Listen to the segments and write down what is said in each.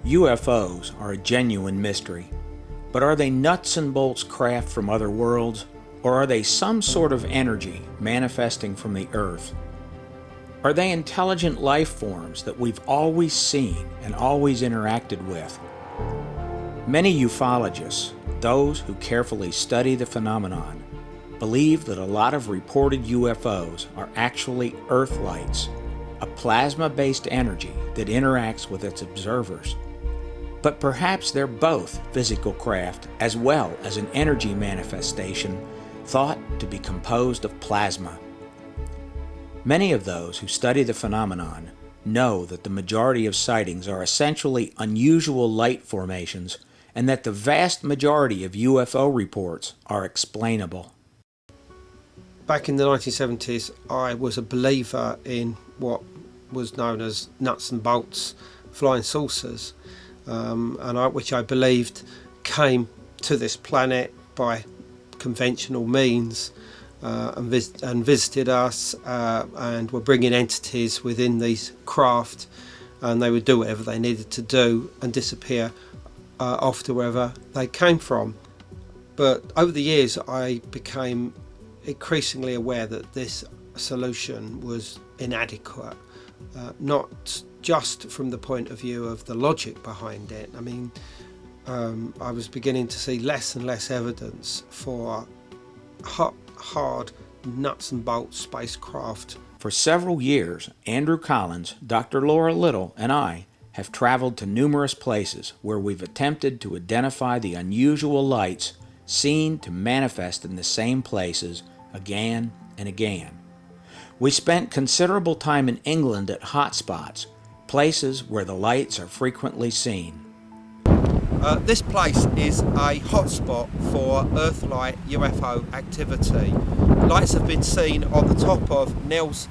UFOs are a genuine mystery, but are they nuts and bolts craft from other worlds, or are they some sort of energy manifesting from the Earth? Are they intelligent life forms that we've always seen and always interacted with? Many ufologists, those who carefully study the phenomenon, believe that a lot of reported UFOs are actually Earthlights, a plasma-based energy that interacts with its observers. But perhaps they're both physical craft as well as an energy manifestation thought to be composed of plasma. Many of those who study the phenomenon know that the majority of sightings are essentially unusual light formations and that the vast majority of UFO reports are explainable. Back in the 1970s, I was a believer in what was known as nuts and bolts flying saucers, which I believed came to this planet by conventional means and visited us and were bringing entities within these craft, and they would do whatever they needed to do and disappear off to wherever they came from. But over the years I became increasingly aware that this solution was inadequate, not just from the point of view of the logic behind it. I mean, I was beginning to see less and less evidence for hard nuts and bolts spacecraft. For several years, Andrew Collins, Dr. Laura Little, and I have traveled to numerous places where we've attempted to identify the unusual lights seen to manifest in the same places again and again. We spent considerable time in England at Hotspots, places where the lights are frequently seen. This place is a hotspot for Earthlight UFO activity. Lights have been seen on the top of Nell's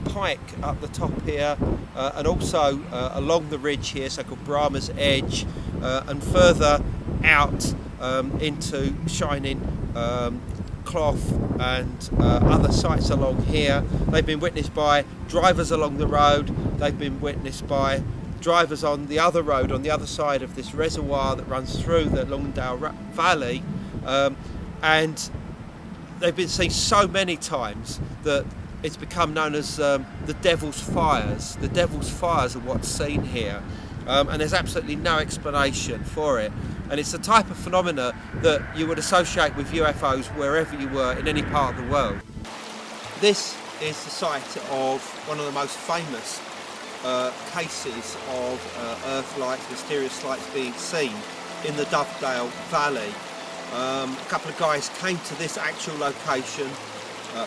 Pike up the top here, and also along the ridge here, so-called Brahma's Edge, and further out into Shining Cloth and other sites along here. They've been witnessed by drivers along the road. They've been witnessed by drivers on the other road, on the other side of this reservoir that runs through the Longdale Valley, and they've been seen so many times that it's become known as the Devil's Fires. The Devil's Fires are what's seen here, and there's absolutely no explanation for it. And it's the type of phenomena that you would associate with UFOs wherever you were in any part of the world. This is the site of one of the most famous cases of Earthlights, mysterious lights being seen in the Dovedale Valley. A couple of guys came to this actual location.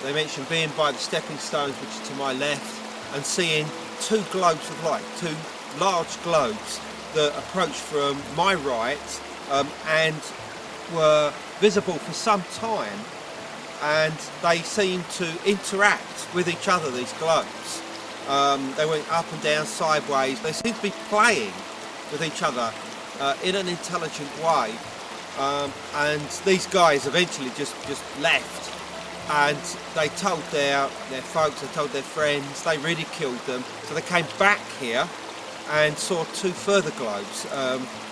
They mentioned being by the stepping stones, which is to my left, and seeing two globes of light, two large globes that approached from my right and were visible for some time, and they seemed to interact with each other, these globes. They went up and down, sideways. They seemed to be playing with each other in an intelligent way, and these guys eventually just left, and they told their folks, they told their friends, they ridiculed them, so they came back here and saw two further globes.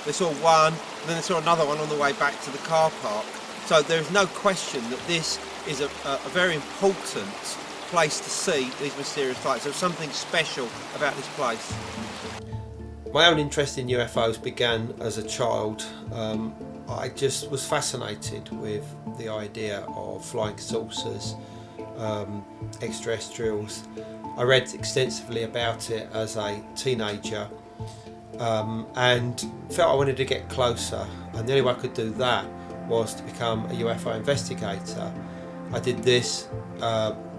They saw one, and then they saw another one on the way back to the car park. So there's no question that this is a very important place to see these mysterious lights. There's something special about this place. My own interest in UFOs began as a child. I just was fascinated with the idea of flying saucers, extraterrestrials. I read extensively about it as a teenager and felt I wanted to get closer, and the only way I could do that was to become a UFO investigator. I did this,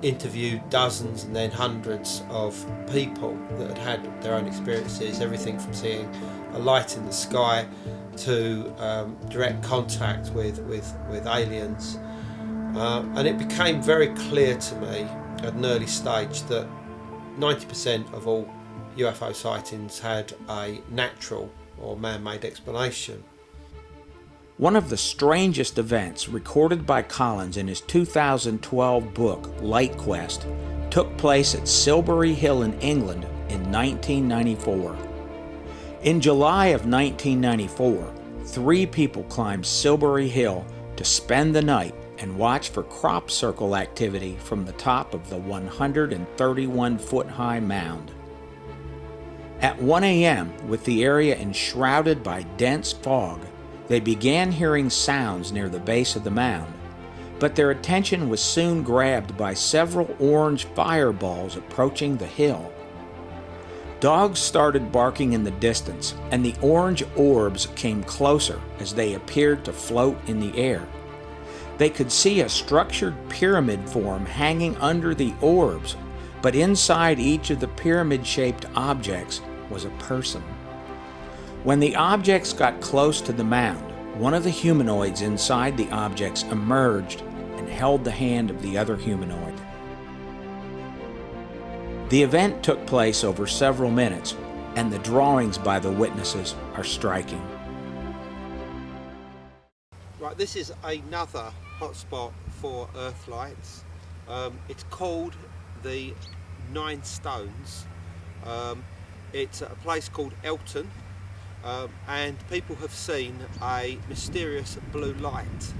interviewed dozens and then hundreds of people that had had their own experiences, everything from seeing a light in the sky to direct contact with aliens, and it became very clear to me at an early stage that 90% of all UFO sightings had a natural or man-made explanation. One of the strangest events recorded by Collins in his 2012 book, Lightquest, took place at Silbury Hill in England in 1994. In July of 1994, 3 people climbed Silbury Hill to spend the night and watch for crop circle activity from the top of the 131-foot-high mound. At 1 a.m., with the area enshrouded by dense fog, they began hearing sounds near the base of the mound, but their attention was soon grabbed by several orange fireballs approaching the hill. Dogs started barking in the distance, and the orange orbs came closer as they appeared to float in the air. They could see a structured pyramid form hanging under the orbs, but inside each of the pyramid-shaped objects was a person. When the objects got close to the mound, one of the humanoids inside the objects emerged and held the hand of the other humanoid. The event took place over several minutes, and the drawings by the witnesses are striking. Right, this is another hotspot for Earthlights. It's called the 9 Stones. It's a place called Elton, and people have seen a mysterious blue light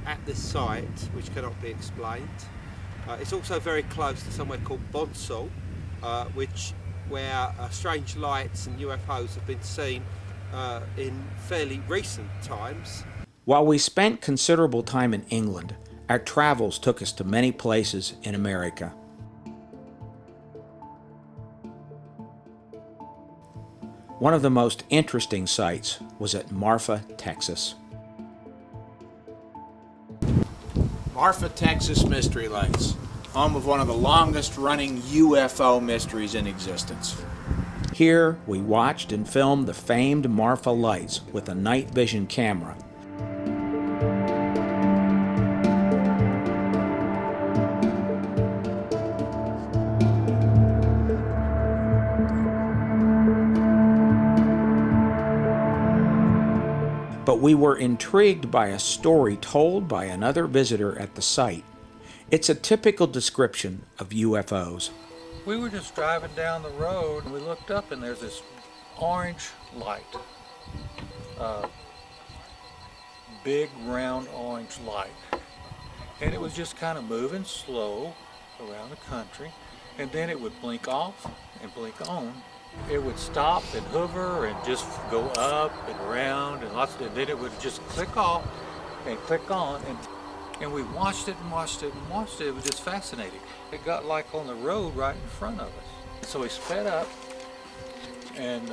at this site, which cannot be explained. It's also very close to somewhere called Bonsall, where strange lights and UFOs have been seen in fairly recent times. While we spent considerable time in England, our travels took us to many places in America. One of the most interesting sites was at Marfa, Texas. Marfa, Texas Mystery Lights, home of one of the longest-running UFO mysteries in existence. Here, we watched and filmed the famed Marfa lights with a night vision camera. But we were intrigued by a story told by another visitor at the site. It's a typical description of UFOs. We were just driving down the road and we looked up and there's this orange light. Big round orange light. And it was just kind of moving slow around the country, and then it would blink off and blink on. It would stop and hover and just go up and around, and then it would just click off and click on, and we watched it and watched it and watched it. It was just fascinating. It got like on the road right in front of us. So we sped up and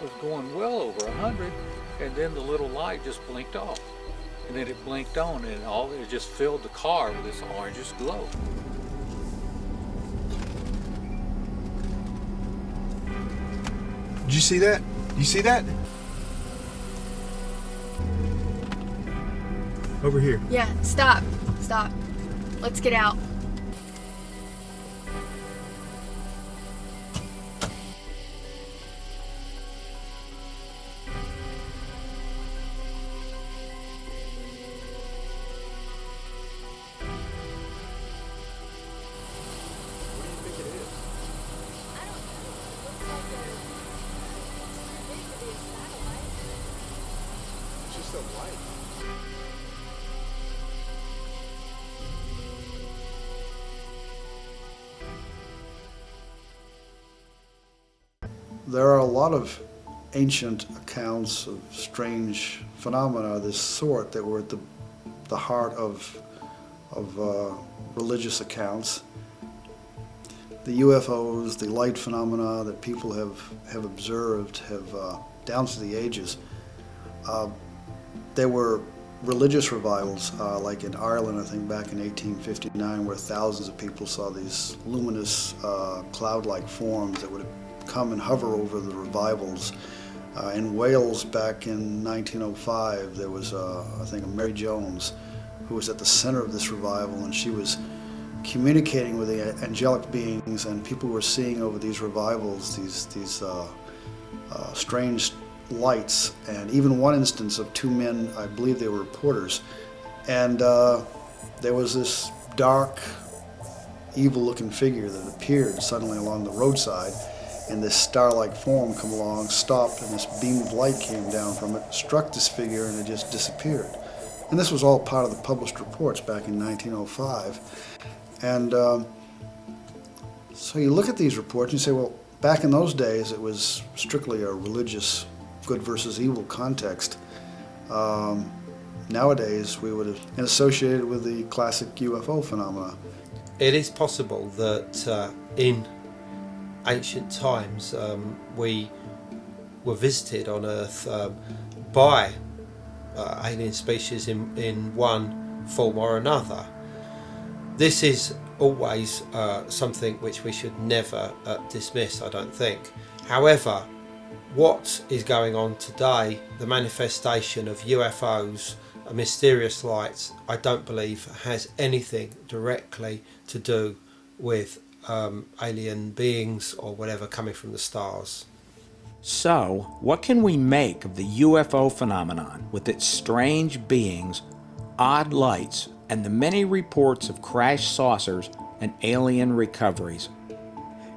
was going well over 100, and then the little light just blinked off. And then it blinked on, and it just filled the car with this orangish glow. Did you see that? You see that? Over here. Yeah, stop. Stop. Let's get out. There are a lot of ancient accounts of strange phenomena of this sort that were at the heart of religious accounts. The UFOs, the light phenomena that people have observed down through the ages. There were religious revivals, like in Ireland, I think back in 1859, where thousands of people saw these luminous cloud-like forms that would come and hover over the revivals. In Wales back in 1905, there was, I think, Mary Jones, who was at the center of this revival, and she was communicating with the angelic beings, and people were seeing over these revivals these strange lights, and even one instance of 2 men, I believe they were reporters, and there was this dark, evil-looking figure that appeared suddenly along the roadside, and this star-like form come along, stopped, and this beam of light came down from it, struck this figure, and it just disappeared. And this was all part of the published reports back in 1905. And so you look at these reports and you say, well, back in those days it was strictly a religious good versus evil context. Nowadays we would have been associated with the classic UFO phenomena. It is possible that in ancient times we were visited on Earth by alien species in one form or another. This is always something which we should never dismiss, I don't think. However, what is going on today, the manifestation of UFOs, mysterious lights, I don't believe has anything directly to do with alien beings or whatever coming from the stars. So, what can we make of the UFO phenomenon with its strange beings, odd lights, and the many reports of crashed saucers and alien recoveries?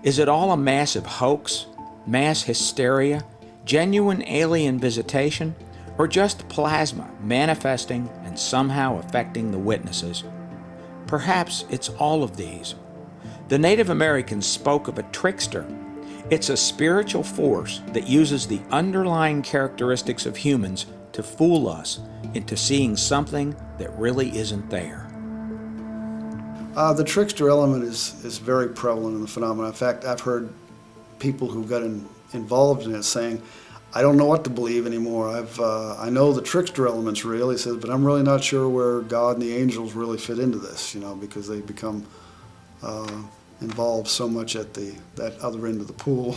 Is it all a massive hoax, mass hysteria, genuine alien visitation, or just plasma manifesting and somehow affecting the witnesses? Perhaps it's all of these. The Native Americans spoke of a trickster. It's a spiritual force that uses the underlying characteristics of humans to fool us into seeing something that really isn't there. The trickster element is very prevalent in the phenomenon. In fact, I've heard people who got involved in it saying, I don't know what to believe anymore. I know the trickster element's real, he says, but I'm really not sure where God and the angels really fit into this, because they become involved so much at that other end of the pool.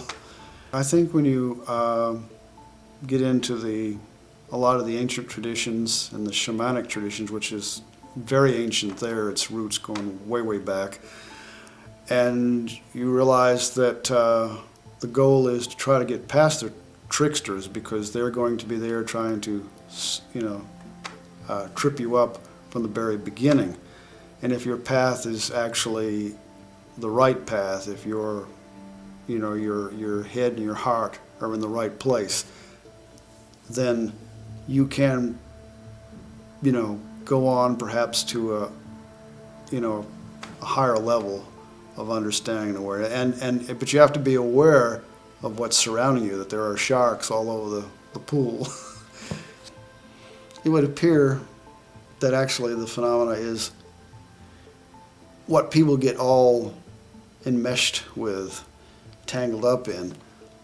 I think when you get into a lot of the ancient traditions and the shamanic traditions, which is very ancient there, its roots going way, way back, and you realize that the goal is to try to get past the tricksters, because they're going to be there trying to, trip you up from the very beginning. And if your path is actually the right path, if your head and your heart are in the right place, then you can, go on perhaps to a higher level of understanding and awareness. But you have to be aware of what's surrounding you, that there are sharks all over the pool. It would appear that actually the phenomena is what people get all enmeshed with, tangled up in,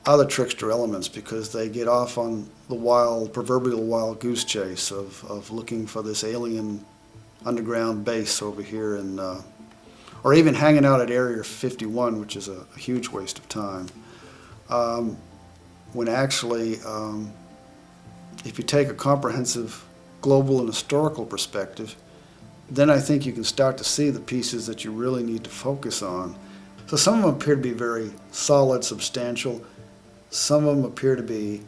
are the trickster elements, because they get off on the proverbial wild goose chase of looking for this alien underground base over here, or even hanging out at Area 51, which is a huge waste of time. When actually, if you take a comprehensive global and historical perspective, then I think you can start to see the pieces that you really need to focus on. So some of them appear to be very solid, substantial. Some of them appear to be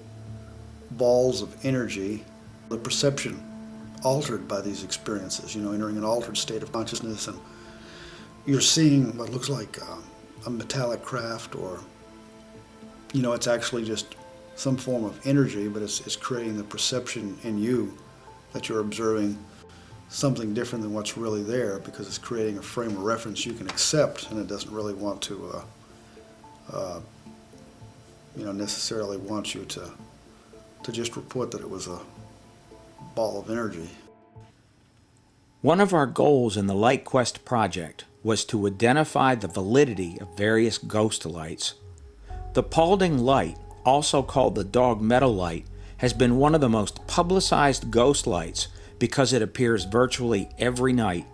balls of energy. The perception altered by these experiences, entering an altered state of consciousness, and you're seeing what looks like a metallic craft, or it's actually just some form of energy, but it's creating the perception in you that you're observing something different than what's really there, because it's creating a frame of reference you can accept, and it doesn't really want to necessarily want you to just report that it was a ball of energy. One of our goals in the Lightquest project was to identify the validity of various ghost lights. The Paulding Light, also called the Dog Meadow Light, has been one of the most publicized ghost lights because it appears virtually every night.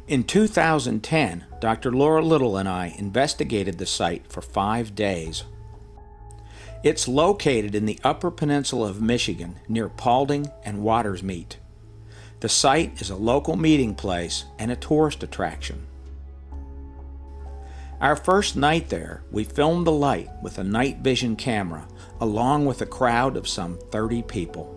In 2010, Dr. Laura Little and I investigated the site for 5 days. It's located in the Upper Peninsula of Michigan, near Paulding and Watersmeet. The site is a local meeting place and a tourist attraction. Our first night there, we filmed the light with a night vision camera, along with a crowd of some 30 people.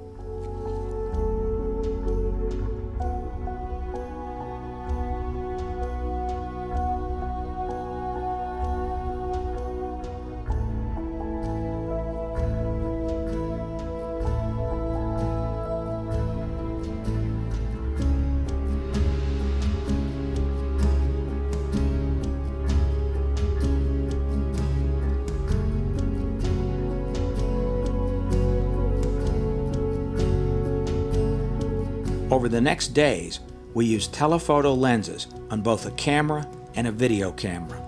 Over the next days, we used telephoto lenses on both a camera and a video camera.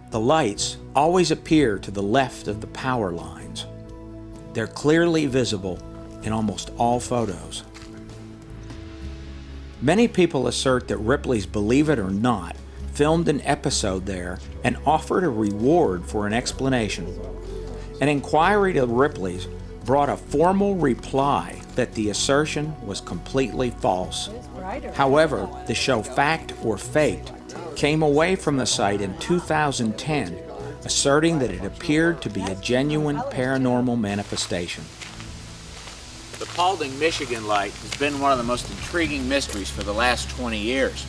The lights always appear to the left of the power lines. They're clearly visible in almost all photos. Many people assert that Ripley's Believe It or Not filmed an episode there and offered a reward for an explanation. An inquiry to Ripley's brought a formal reply that the assertion was completely false. However, the show Fact or Faked came away from the site in 2010, asserting that it appeared to be a genuine paranormal manifestation. The Paulding, Michigan light has been one of the most intriguing mysteries for the last 20 years.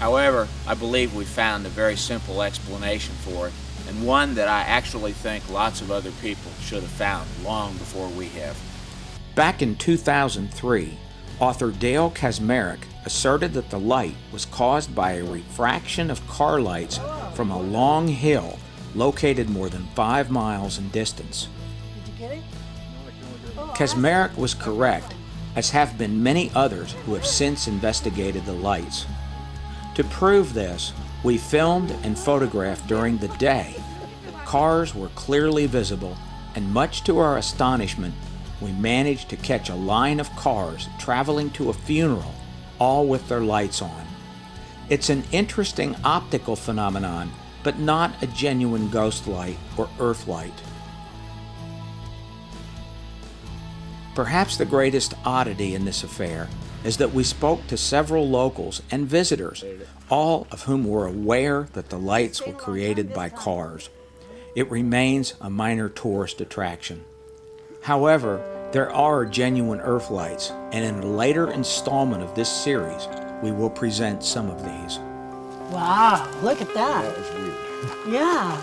However, I believe we found a very simple explanation for it, and one that I actually think lots of other people should have found long before we have. Back in 2003, author Dale Kaczmarek asserted that the light was caused by a refraction of car lights from a long hill located more than 5 miles in distance. Kaczmarek was correct, as have been many others who have since investigated the lights. To prove this, we filmed and photographed during the day. Cars were clearly visible, and much to our astonishment, we managed to catch a line of cars traveling to a funeral, all with their lights on. It's an interesting optical phenomenon, but not a genuine ghost light or earth light. Perhaps the greatest oddity in this affair is that we spoke to several locals and visitors, all of whom were aware that the lights were created by cars. It remains a minor tourist attraction. However, there are genuine earth lights, and in a later installment of this series, we will present some of these. Wow, look at that. That was weird. Yeah.